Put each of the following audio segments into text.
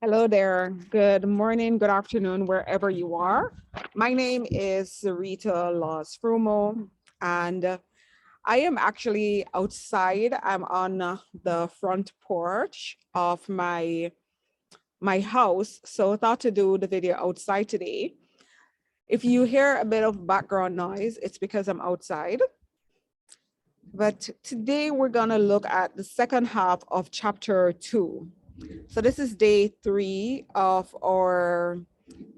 Hello there. Good morning, good afternoon, wherever you are. My name is Sarita Laws-Frumau, and I am actually outside. I'm on the front porch of my house, so I thought to do the video outside today. If you hear a bit of background noise, it's because I'm outside. But today we're gonna look at the second half of chapter 2. So this is day 3 of our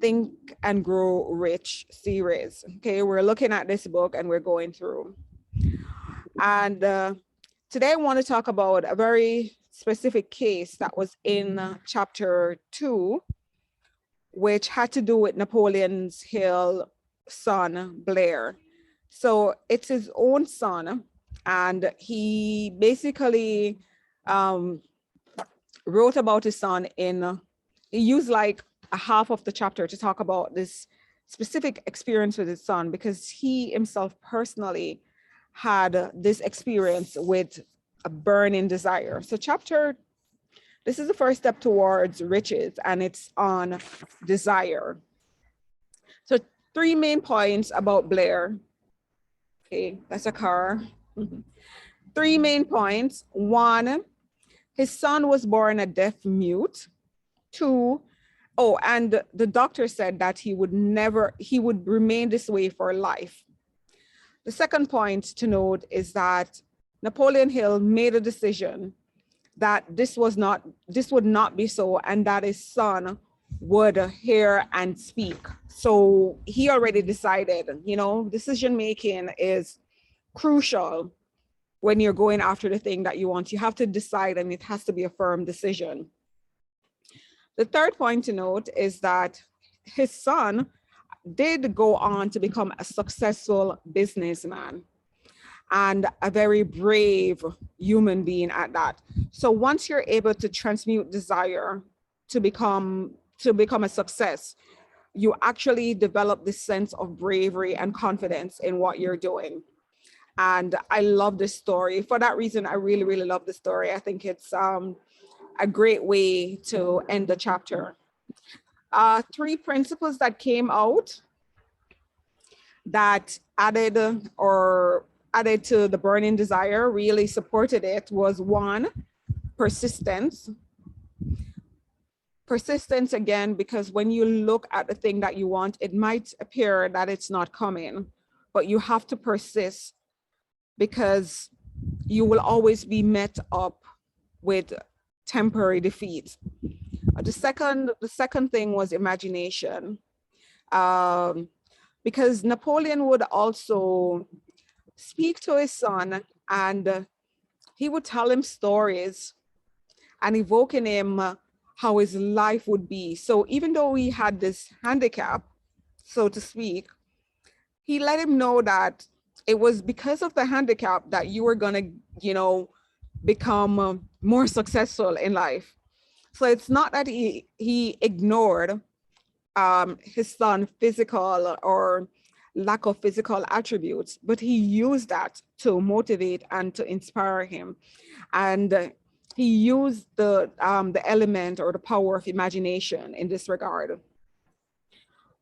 Think and Grow Rich series. Okay, we're looking at this book and we're going through. And today I want to talk about a very specific case that was in chapter 2, which had to do with Napoleon's Hill son, Blair. So it's his own son, and he basically wrote about his son he used like a half of the chapter to talk about this specific experience with his son, because he himself personally had this experience with a burning desire. So this is the first step towards riches, and it's on desire. So 3 main points about Blair. Okay, that's a car. 3 main points. 1, his son was born a deaf mute. 2, and the doctor said that he would remain this way for life. The second point to note is that Napoleon Hill made a decision that this would not be so, and that his son would hear and speak. So he already decided, decision making is crucial when you're going after the thing that you want. You have to decide, and it has to be a firm decision. The third point to note is that his son did go on to become a successful businessman and a very brave human being at that. So once you're able to transmute desire to become a success, you actually develop this sense of bravery and confidence in what you're doing. And I love this story. For that reason, I really, really love the story. I think it's a great way to end the chapter. 3 principles that came out that added to the burning desire, really supported it, was 1, persistence. Persistence, again, because when you look at the thing that you want, it might appear that it's not coming, but you have to persist, because you will always be met up with temporary defeat. The second thing was imagination, because Napoleon would also speak to his son, and he would tell him stories and evoke in him how his life would be. So even though he had this handicap, so to speak, he let him know that it was because of the handicap that you were gonna, become more successful in life. So it's not that he ignored his son's physical or lack of physical attributes, but he used that to motivate and to inspire him. And he used the element or the power of imagination in this regard.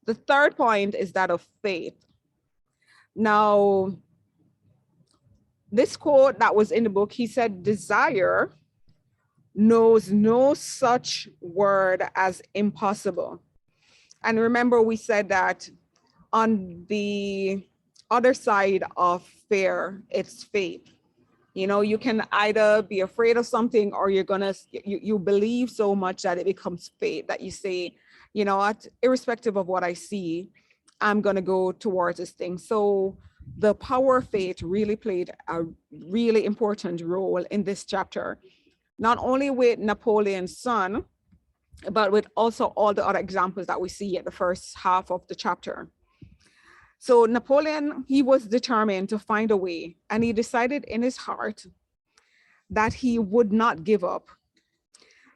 The third point is that of faith. Now, this quote that was in the book, he said, desire knows no such word as impossible. And remember, we said that on the other side of fear, it's faith. You can either be afraid of something, or you believe so much that it becomes faith, that you say, you know what, irrespective of what I see, I'm going to go towards this thing. So the power of faith really played a really important role in this chapter, not only with Napoleon's son, but with also all the other examples that we see at the first half of the chapter. So Napoleon, he was determined to find a way, and he decided in his heart that he would not give up.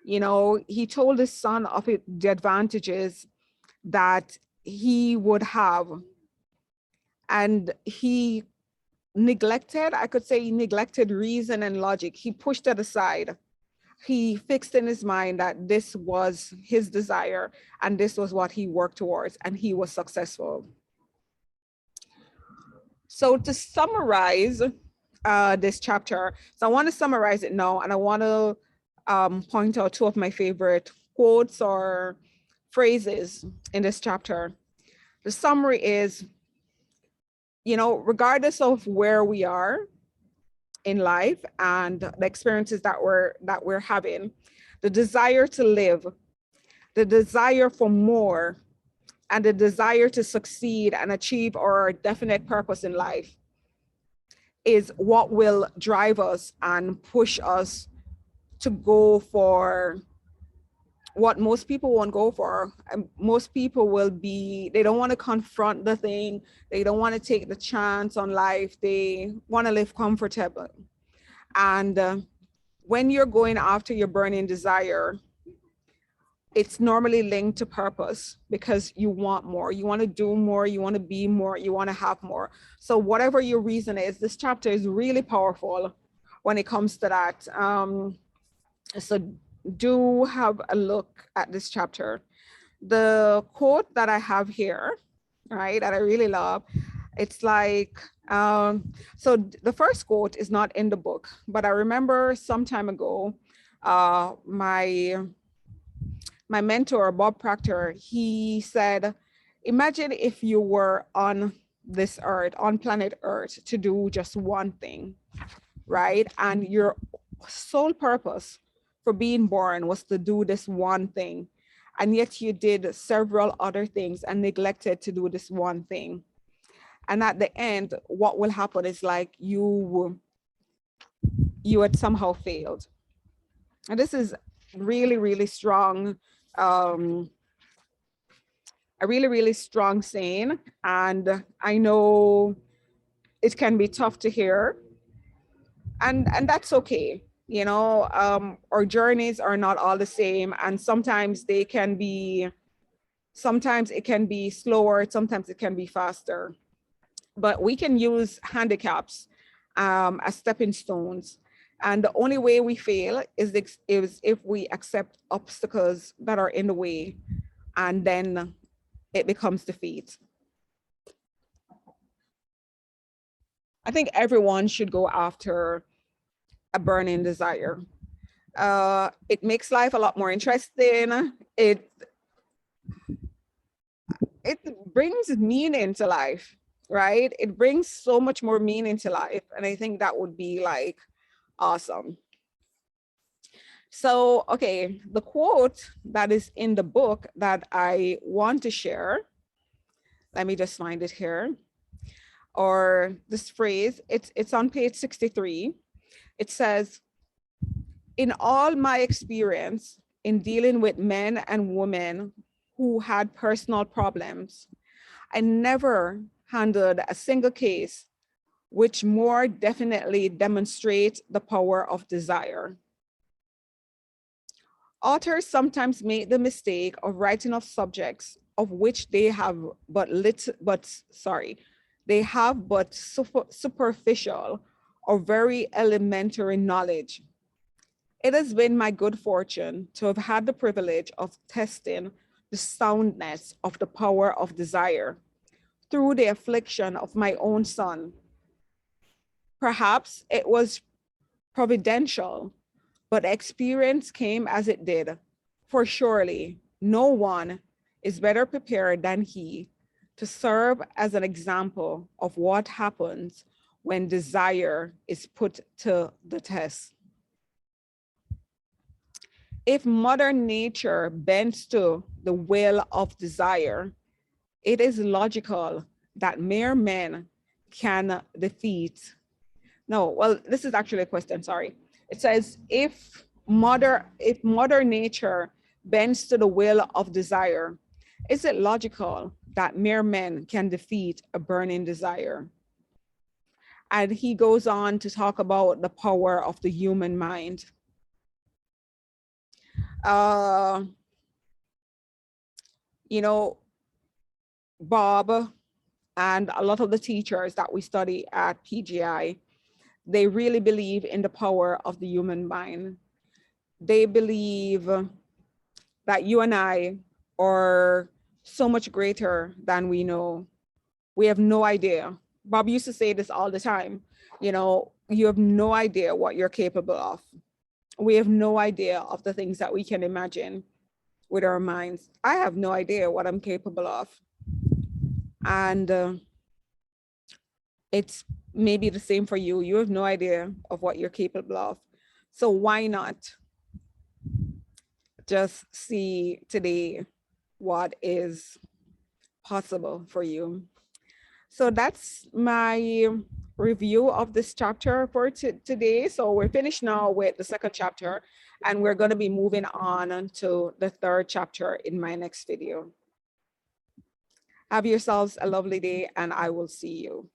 He told his son of the advantages that he would have, and he neglected reason and logic. He pushed it aside, he fixed in his mind that this was his desire and this was what he worked towards, and he was successful. So to summarize this chapter, so I want to summarize it now, and I want to point out two of my favorite quotes or phrases in this chapter. The summary is, regardless of where we are in life and the experiences that we're having, the desire to live, the desire for more, and the desire to succeed and achieve our definite purpose in life is what will drive us and push us to go for what most people won't go for. And most people they don't want to confront the thing. They don't want to take the chance on life. They want to live comfortable. And when you're going after your burning desire, it's normally linked to purpose, because you want more, you want to do more, you want to be more, you want to have more. So whatever your reason is, this chapter is really powerful when it comes to that. So do have a look at this chapter. The quote that I have here, right, that I really love, it's like, so the first quote is not in the book, but I remember some time ago, my mentor, Bob Proctor, he said, imagine if you were on this earth, on planet Earth, to do just one thing, right? And your sole purpose for being born was to do this one thing. And yet you did several other things and neglected to do this one thing. And at the end, what will happen is like you had somehow failed. And this is really, really strong, a really, really strong saying. And I know it can be tough to hear, and that's okay. Our journeys are not all the same, and sometimes it can be slower, sometimes it can be faster. But we can use handicaps as stepping stones. And the only way we fail is if we accept obstacles that are in the way, and then it becomes defeat. I think everyone should go after a burning desire. It makes life a lot more interesting. It brings meaning to life, right? It brings so much more meaning to life. And I think that would be like awesome. So, okay, the quote that is in the book that I want to share, let me just find it here, or this phrase, it's on page 63. It says, in all my experience in dealing with men and women who had personal problems, I never handled a single case which more definitely demonstrates the power of desire. Authors sometimes make the mistake of writing of subjects of which they have but superficial or very elementary knowledge. It has been my good fortune to have had the privilege of testing the soundness of the power of desire through the affliction of my own son. Perhaps it was providential, but experience came as it did, for surely no one is better prepared than he to serve as an example of what happens when desire is put to the test. If Mother Nature bends to the will of desire, it is logical that mere men can defeat. No, well, this is actually a question, sorry. It says, if Mother Nature bends to the will of desire, is it logical that mere men can defeat a burning desire? And he goes on to talk about the power of the human mind. Bob and a lot of the teachers that we study at PGI, they really believe in the power of the human mind. they believe that you and I are so much greater than we know. We have no idea. Bob used to say this all the time. You know, you have no idea what you're capable of. We have no idea of the things that we can imagine with our minds. I have no idea what I'm capable of. And it's maybe the same for you. You have no idea of what you're capable of. So why not just see today what is possible for you? So that's my review of this chapter for today. So we're finished now with the second chapter, and we're going to be moving on to the third chapter in my next video. Have yourselves a lovely day, and I will see you.